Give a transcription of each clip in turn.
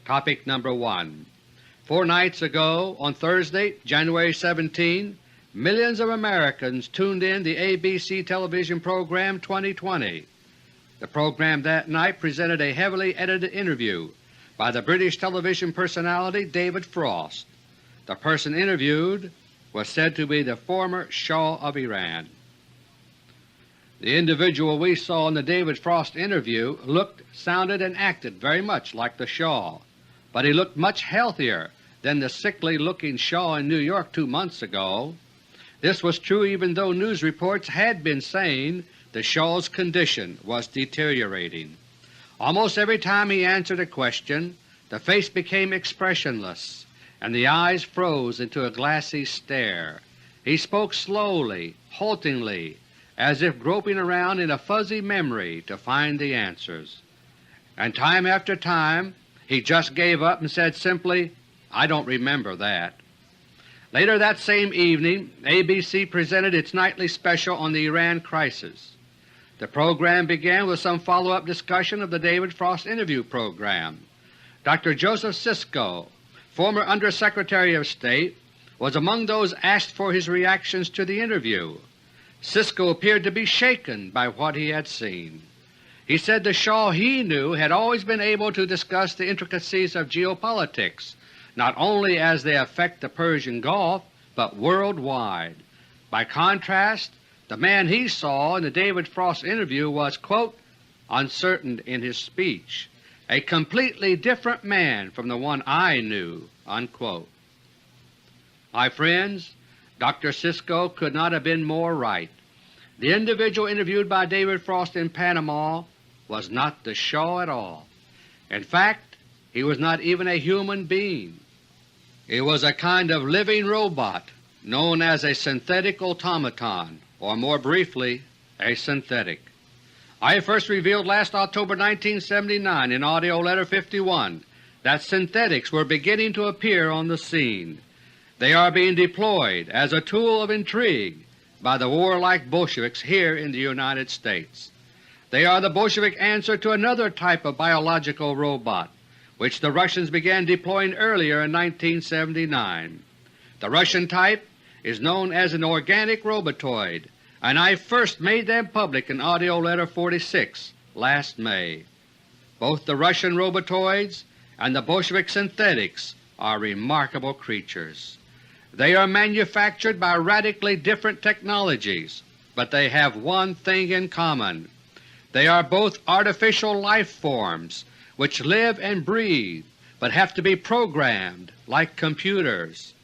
Topic number 1. 4 nights ago, on Thursday, January 17, millions of Americans tuned in the ABC television program 2020. The program that night presented a heavily edited interview by the British television personality David Frost. The person interviewed was said to be the former Shah of Iran. The individual we saw in the David Frost interview looked, sounded, and acted very much like the Shah, but he looked much healthier than the sickly-looking Shah in New York 2 months ago. This was true even though news reports had been saying the Shah's condition was deteriorating. Almost every time he answered a question, the face became expressionless and the eyes froze into a glassy stare. He spoke slowly, haltingly, as if groping around in a fuzzy memory to find the answers. And time after time he just gave up and said simply, "I don't remember that." Later that same evening, ABC presented its nightly special on the Iran crisis. The program began with some follow-up discussion of the David Frost interview program. Dr. Joseph Sisko, former Undersecretary of State, was among those asked for his reactions to the interview. Sisko appeared to be shaken by what he had seen. He said the Shah he knew had always been able to discuss the intricacies of geopolitics, not only as they affect the Persian Gulf, but worldwide. By contrast, the man he saw in the David Frost interview was, quote, "uncertain in his speech, a completely different man from the one I knew." Unquote. My friends, Dr. Sisko could not have been more right. The individual interviewed by David Frost in Panama was not the Shah at all. In fact, he was not even a human being. He was a kind of living robot known as a synthetic automaton, or more briefly, a synthetic. I first revealed last October 1979 in AUDIO LETTER No. 51 that synthetics were beginning to appear on the scene. They are being deployed as a tool of intrigue by the warlike Bolsheviks here in the United States. They are the Bolshevik answer to another type of biological robot, which the Russians began deploying earlier in 1979. The Russian type is known as an organic robotoid, and I first made them public in AUDIO LETTER No. 46 last May. Both the Russian robotoids and the Bolshevik synthetics are remarkable creatures. They are manufactured by radically different technologies, but they have one thing in common. They are both artificial life forms which live and breathe but have to be programmed like computers.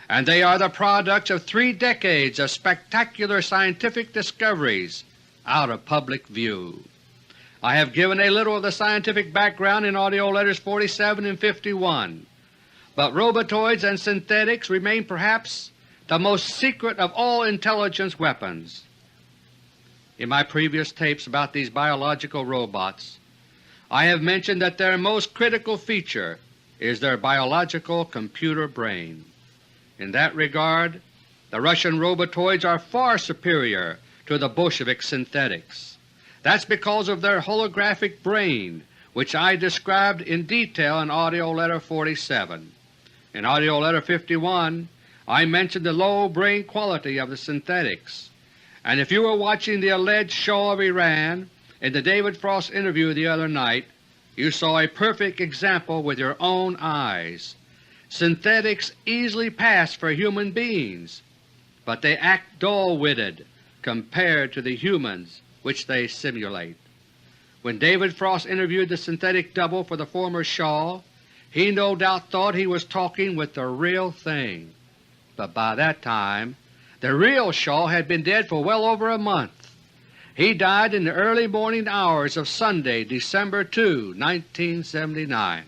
And they are the products of 3 decades of spectacular scientific discoveries out of public view. I have given a little of the scientific background in AUDIO LETTERS 47 and 51. But robotoids and synthetics remain perhaps the most secret of all intelligence weapons. In my previous tapes about these biological robots, I have mentioned that their most critical feature is their biological computer brain. In that regard, the Russian robotoids are far superior to the Bolshevik synthetics. That's because of their holographic brain, which I described in detail in AUDIO LETTER No. 47. In AUDIO LETTER No. 51 I mentioned the low brain quality of the synthetics, and if you were watching the alleged Shah of Iran in the David Frost interview the other night, you saw a perfect example with your own eyes. Synthetics easily pass for human beings, but they act dull-witted compared to the humans which they simulate. When David Frost interviewed the synthetic double for the former Shah, he no doubt thought he was talking with the real thing, but by that time the real Shah had been dead for well over a month. He died in the early morning hours of Sunday, December 2, 1979.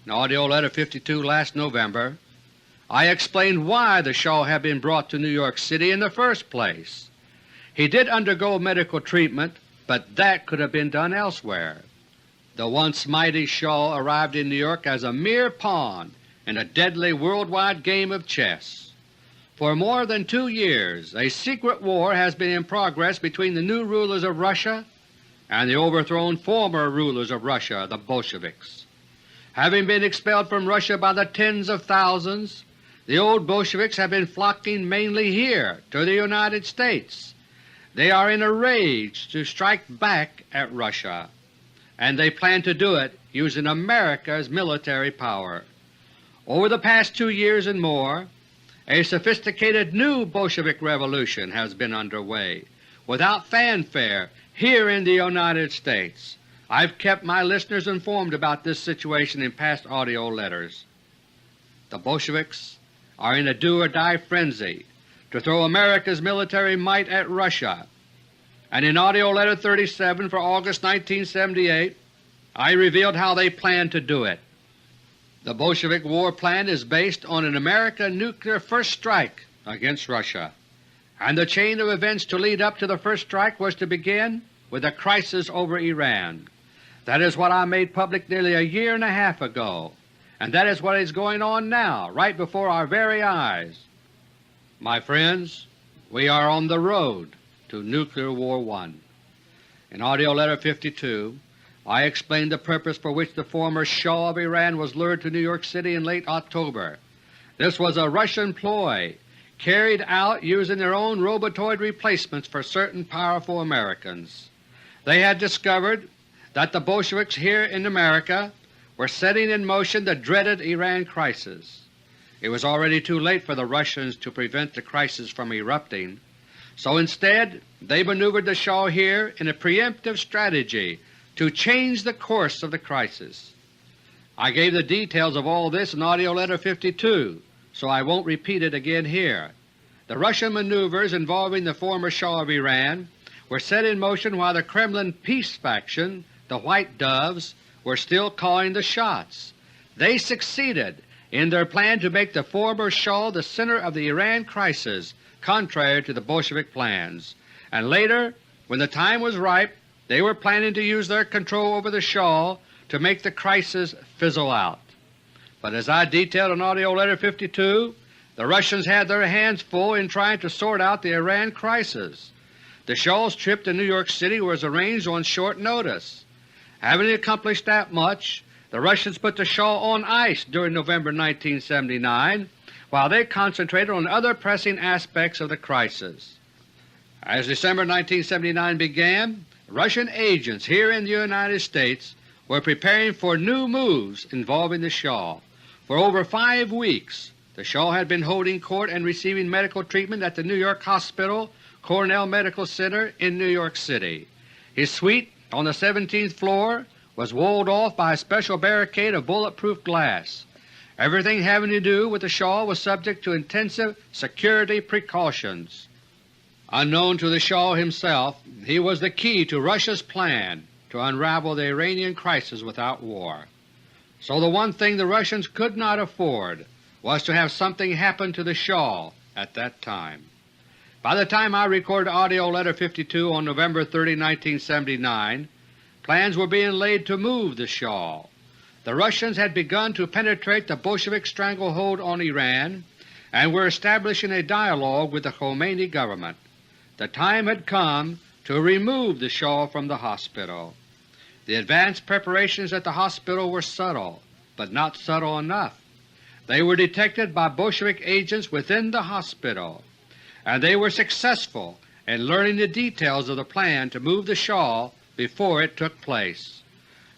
In AUDIO LETTER No. 52 last November, I explained why the Shah had been brought to New York City in the first place. He did undergo medical treatment, but that could have been done elsewhere. The once mighty Shah arrived in New York as a mere pawn in a deadly worldwide game of chess. For more than 2 years a secret war has been in progress between the new rulers of Russia and the overthrown former rulers of Russia, the Bolsheviks. Having been expelled from Russia by the tens of thousands, the old Bolsheviks have been flocking mainly here to the United States. They are in a rage to strike back at Russia, and they plan to do it using America's military power. Over the past 2 years and more, a sophisticated new Bolshevik revolution has been underway without fanfare here in the United States. I've kept my listeners informed about this situation in past audio letters. The Bolsheviks are in a do-or-die frenzy to throw America's military might at Russia, and in AUDIO LETTER 37 for August 1978 I revealed how they plan to do it. The Bolshevik war plan is based on an American nuclear first strike against Russia, and the chain of events to lead up to the first strike was to begin with a crisis over Iran. That is what I made public nearly a year and a half ago, and that is what is going on now, right before our very eyes. My friends, we are on the road to Nuclear War I. In AUDIO LETTER 52 I explained the purpose for which the former Shah of Iran was lured to New York City in late October. This was a Russian ploy carried out using their own robotoid replacements for certain powerful Americans. They had discovered that the Bolsheviks here in America were setting in motion the dreaded Iran crisis. It was already too late for the Russians to prevent the crisis from erupting, so instead they maneuvered the Shah here in a preemptive strategy to change the course of the crisis. I gave the details of all this in AUDIO LETTER 52, so I won't repeat it again here. The Russian maneuvers involving the former Shah of Iran were set in motion while the Kremlin peace faction, the White Doves, were still calling the shots. They succeeded in their plan to make the former Shah the center of the Iran crisis, contrary to the Bolshevik plans, and later, when the time was ripe, they were planning to use their control over the Shah to make the crisis fizzle out. But as I detailed in AUDIO LETTER 52, the Russians had their hands full in trying to sort out the Iran crisis. The Shah's trip to New York City was arranged on short notice. Having accomplished that much, the Russians put the Shah on ice during November 1979 while they concentrated on other pressing aspects of the crisis. As December 1979 began, Russian agents here in the United States were preparing for new moves involving the Shah. For over 5 weeks the Shah had been holding court and receiving medical treatment at the New York Hospital Cornell Medical Center in New York City. His suite on the 17th floor was walled off by a special barricade of bulletproof glass. Everything having to do with the Shah was subject to intensive security precautions. Unknown to the Shah himself, he was the key to Russia's plan to unravel the Iranian crisis without war. So the one thing the Russians could not afford was to have something happen to the Shah at that time. By the time I recorded AUDIO LETTER 52 on November 30, 1979, plans were being laid to move the Shah. The Russians had begun to penetrate the Bolshevik stranglehold on Iran and were establishing a dialogue with the Khomeini government. The time had come to remove the Shah from the hospital. The advanced preparations at the hospital were subtle, but not subtle enough. They were detected by Bolshevik agents within the hospital, and they were successful in learning the details of the plan to move the Shah before it took place.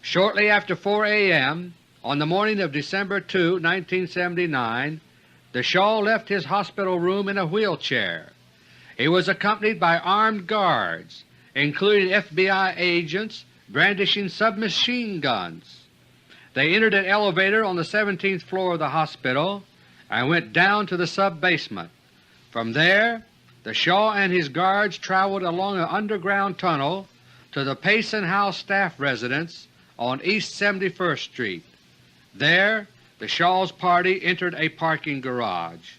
Shortly after 4 a.m. on the morning of December 2, 1979, the Shah left his hospital room in a wheelchair. He was accompanied by armed guards, including FBI agents brandishing submachine guns. They entered an elevator on the 17th floor of the hospital and went down to the sub-basement. From there, the Shah and his guards traveled along an underground tunnel to the Payson House staff residence on East 71st Street. There, the Shah's party entered a parking garage.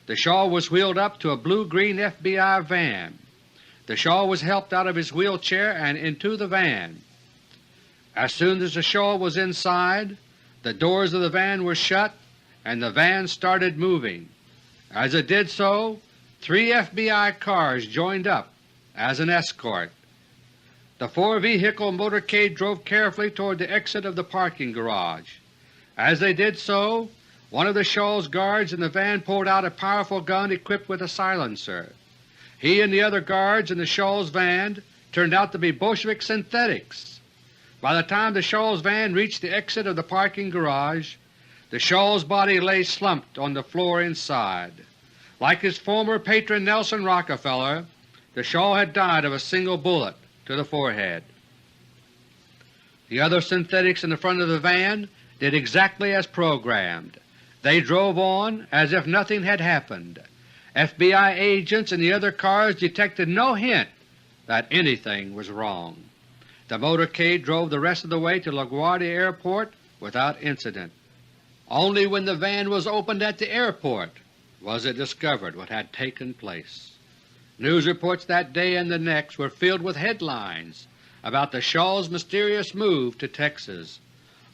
The Shah was wheeled up to a blue-green FBI van. The Shah was helped out of his wheelchair and into the van. As soon as the Shah was inside, the doors of the van were shut and the van started moving. As it did so, 3 FBI cars joined up as an escort. The 4-vehicle motorcade drove carefully toward the exit of the parking garage. As they did so, one of the Shaw's guards in the van pulled out a powerful gun equipped with a silencer. He and the other guards in the Shaw's van turned out to be Bolshevik synthetics. By the time the Shaw's van reached the exit of the parking garage, the Shaw's body lay slumped on the floor inside. Like his former patron Nelson Rockefeller, the Shaw had died of a single bullet to the forehead. The other synthetics in the front of the van did exactly as programmed. They drove on as if nothing had happened. FBI agents in the other cars detected no hint that anything was wrong. The motorcade drove the rest of the way to LaGuardia Airport without incident. Only when the van was opened at the airport was it discovered what had taken place. News reports that day and the next were filled with headlines about the Shaw's mysterious move to Texas.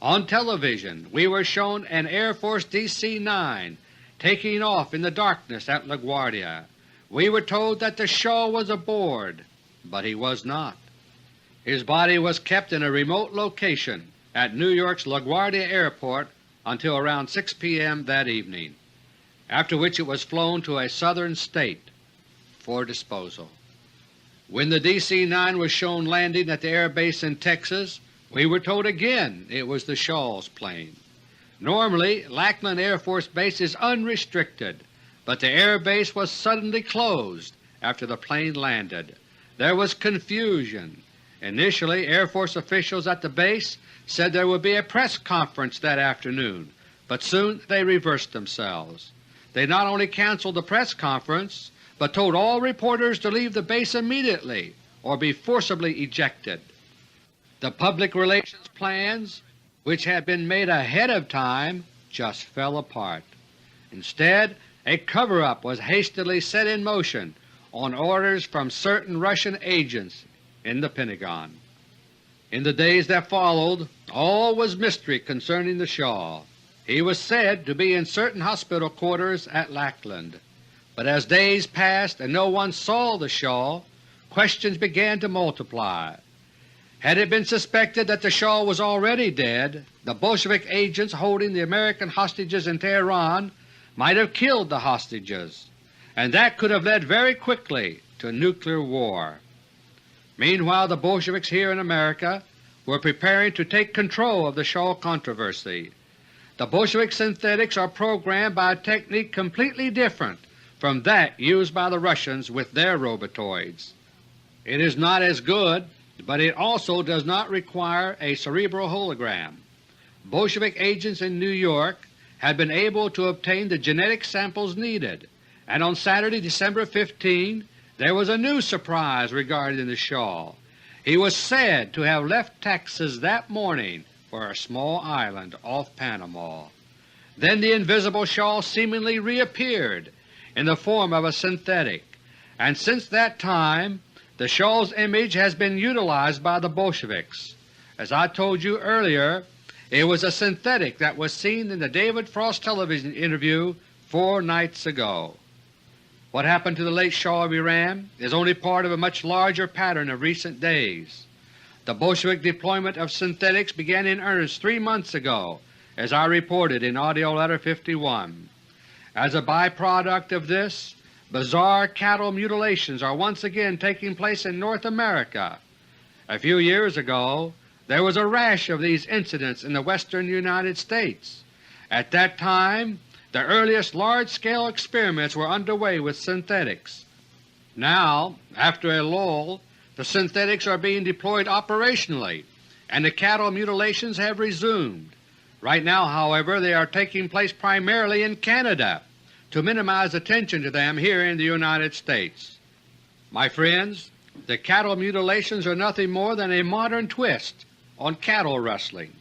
On television we were shown an Air Force DC-9 taking off in the darkness at LaGuardia. We were told that the Shaw was aboard, but he was not. His body was kept in a remote location at New York's LaGuardia Airport until around 6 p.m. that evening, after which it was flown to a southern state for disposal. When the DC-9 was shown landing at the air base in Texas, we were told again it was the Shaw's plane. Normally, Lackland Air Force Base is unrestricted, but the air base was suddenly closed after the plane landed. There was confusion. Initially, Air Force officials at the base said there would be a press conference that afternoon, but soon they reversed themselves. They not only canceled the press conference, but told all reporters to leave the base immediately or be forcibly ejected. The public relations plans, which had been made ahead of time, just fell apart. Instead, a cover-up was hastily set in motion on orders from certain Russian agents in the Pentagon. In the days that followed, all was mystery concerning the Shaw. He was said to be in certain hospital quarters at Lackland. But as days passed and no one saw the Shaw, questions began to multiply. Had it been suspected that the Shaw was already dead, the Bolshevik agents holding the American hostages in Tehran might have killed the hostages, and that could have led very quickly to nuclear war. Meanwhile, the Bolsheviks here in America were preparing to take control of the Shaw controversy. The Bolshevik synthetics are programmed by a technique completely different from that used by the Russians with their robotoids. It is not as good, but it also does not require a cerebral hologram. Bolshevik agents in New York had been able to obtain the genetic samples needed, and on Saturday, December 15, there was a new surprise regarding the Shaw. He was said to have left Texas that morning for a small island off Panama. Then the invisible Shaw seemingly reappeared in the form of a synthetic, and since that time the Shaw's image has been utilized by the Bolsheviks. As I told you earlier, it was a synthetic that was seen in the David Frost television interview 4 nights ago. What happened to the late Shah of Iran is only part of a much larger pattern of recent days. The Bolshevik deployment of synthetics began in earnest 3 months ago, as I reported in AUDIO LETTER No. 51. As a byproduct of this, bizarre cattle mutilations are once again taking place in North America. A few years ago there was a rash of these incidents in the western United States. At that time the earliest large-scale experiments were underway with synthetics. Now, after a lull, the synthetics are being deployed operationally, and the cattle mutilations have resumed. Right now, however, they are taking place primarily in Canada to minimize attention to them here in the United States. My friends, the cattle mutilations are nothing more than a modern twist on cattle rustling.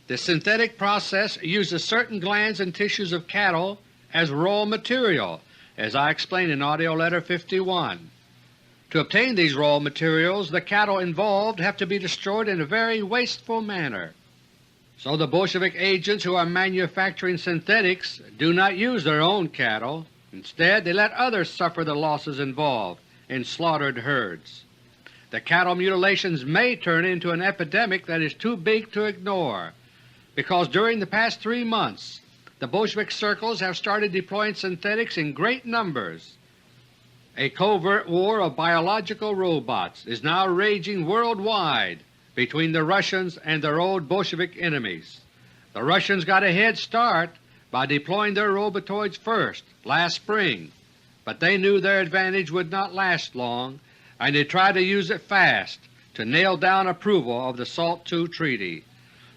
The synthetic process uses certain glands and tissues of cattle as raw material, as I explained in AUDIO LETTER No. 51. To obtain these raw materials, the cattle involved have to be destroyed in a very wasteful manner. So the Bolshevik agents who are manufacturing synthetics do not use their own cattle. Instead, they let others suffer the losses involved in slaughtered herds. The cattle mutilations may turn into an epidemic that is too big to ignore, because during the past 3 months the Bolshevik circles have started deploying synthetics in great numbers. A covert war of biological robots is now raging worldwide between the Russians and their old Bolshevik enemies. The Russians got a head start by deploying their robotoids first last spring, but they knew their advantage would not last long, and they tried to use it fast to nail down approval of the SALT II Treaty.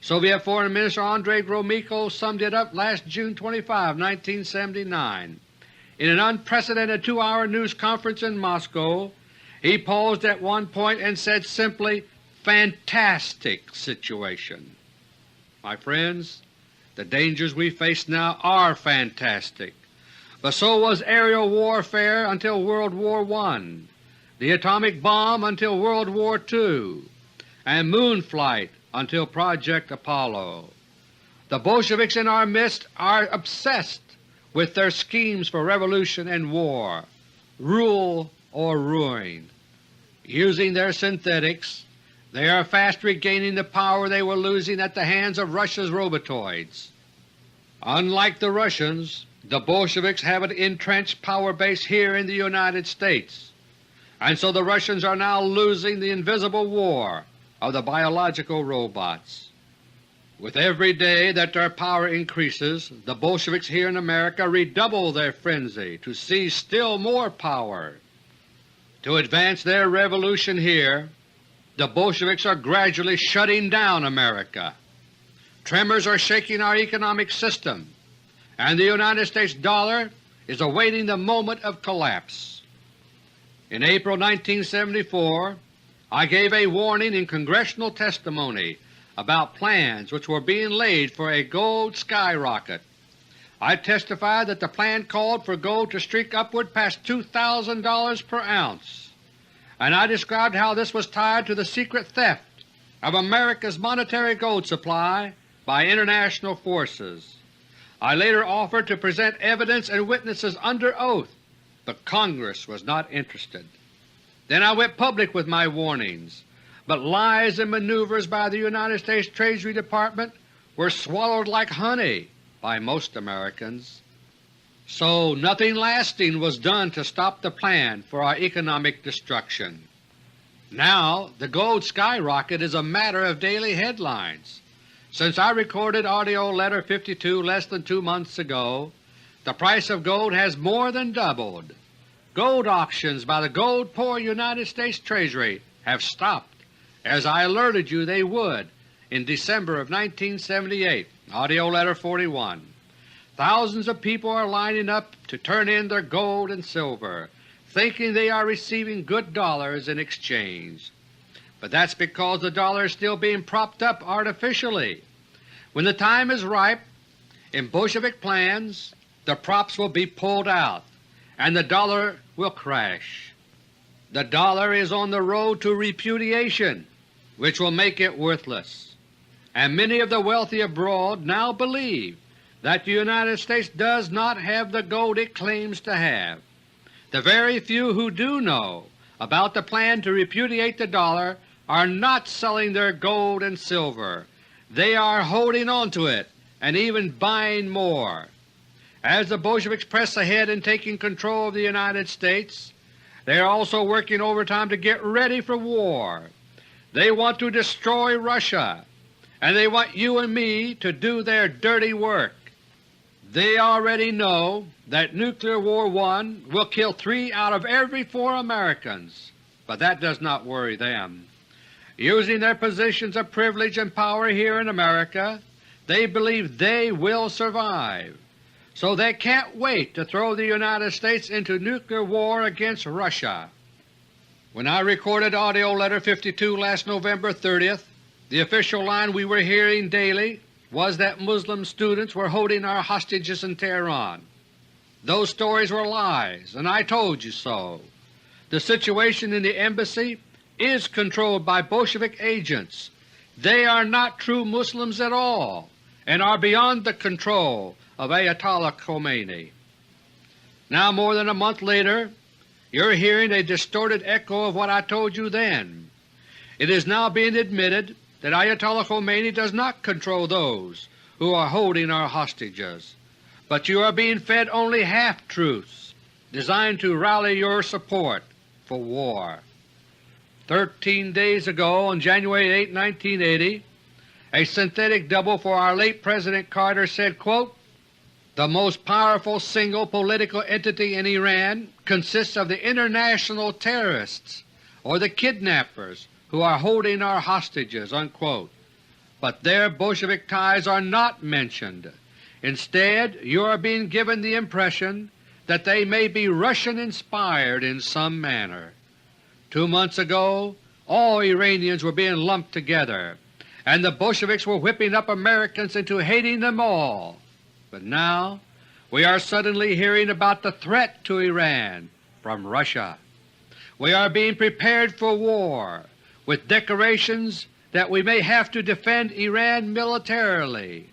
Soviet Foreign Minister Andrei Gromyko summed it up last June 25, 1979. In an unprecedented 2-hour news conference in Moscow, he paused at one point and said simply, "Fantastic situation." My friends, the dangers we face now are fantastic, but so was aerial warfare until World War I, the atomic bomb until World War II, and moon flight until Project Apollo. The Bolsheviks in our midst are obsessed with their schemes for revolution and war, rule or ruin. Using their synthetics, they are fast regaining the power they were losing at the hands of Russia's robotoids. Unlike the Russians, the Bolsheviks have an entrenched power base here in the United States, and so the Russians are now losing the invisible war of the biological robots. With every day that their power increases, the Bolsheviks here in America redouble their frenzy to seize still more power. To advance their revolution here, the Bolsheviks are gradually shutting down America. Tremors are shaking our economic system, and the United States dollar is awaiting the moment of collapse. In April 1974, I gave a warning in congressional testimony about plans which were being laid for a gold skyrocket. I testified that the plan called for gold to streak upward past $2,000 per ounce, and I described how this was tied to the secret theft of America's monetary gold supply by international forces. I later offered to present evidence and witnesses under oath, but Congress was not interested. Then I went public with my warnings, but lies and maneuvers by the United States Treasury Department were swallowed like honey by most Americans. So nothing lasting was done to stop the plan for our economic destruction. Now the gold skyrocket is a matter of daily headlines. Since I recorded AUDIO LETTER No. 52 less than 2 months ago, the price of gold has more than doubled. Gold auctions by the gold-poor United States Treasury have stopped, as I alerted you they would in December of 1978, AUDIO LETTER No. 41. Thousands of people are lining up to turn in their gold and silver, thinking they are receiving good dollars in exchange. But that's because the dollar is still being propped up artificially. When the time is ripe, in Bolshevik plans, the props will be pulled out and the dollar will crash. The dollar is on the road to repudiation, which will make it worthless, and many of the wealthy abroad now believe that the United States does not have the gold it claims to have. The very few who do know about the plan to repudiate the dollar are not selling their gold and silver. They are holding on to it and even buying more. As the Bolsheviks press ahead in taking control of the United States, they are also working overtime to get ready for war. They want to destroy Russia, and they want you and me to do their dirty work. They already know that Nuclear War I will kill 3 out of every 4 Americans, but that does not worry them. Using their positions of privilege and power here in America, they believe they will survive, so they can't wait to throw the United States into nuclear war against Russia. When I recorded AUDIO LETTER No. 52 last November 30th, the official line we were hearing daily was that Muslim students were holding our hostages in Tehran. Those stories were lies, and I told you so. The situation in the embassy is controlled by Bolshevik agents. They are not true Muslims at all and are beyond the control of Ayatollah Khomeini. Now more than a month later, you're hearing a distorted echo of what I told you then. It is now being admitted that Ayatollah Khomeini does not control those who are holding our hostages, but you are being fed only half-truths designed to rally your support for war. 13 days ago, on January 8, 1980, a synthetic double for our late President Carter said, quote, "The most powerful single political entity in Iran consists of the international terrorists or the kidnappers who are holding our hostages," unquote. But their Bolshevik ties are not mentioned. Instead, you are being given the impression that they may be Russian-inspired in some manner. 2 months ago all Iranians were being lumped together, and the Bolsheviks were whipping up Americans into hating them all. But now we are suddenly hearing about the threat to Iran from Russia. We are being prepared for war, with declarations that we may have to defend Iran militarily.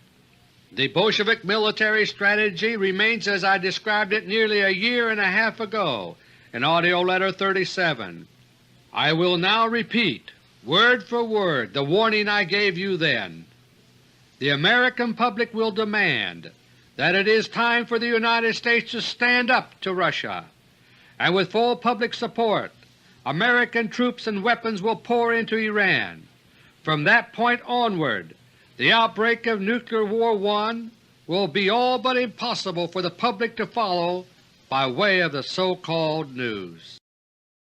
The Bolshevik military strategy remains as I described it nearly a year and a half ago in AUDIO LETTER No. 37. I will now repeat, word for word, the warning I gave you then. The American public will demand that it is time for the United States to stand up to Russia, and with full public support American troops and weapons will pour into Iran. From that point onward, the outbreak of Nuclear War I will be all but impossible for the public to follow by way of the so-called news.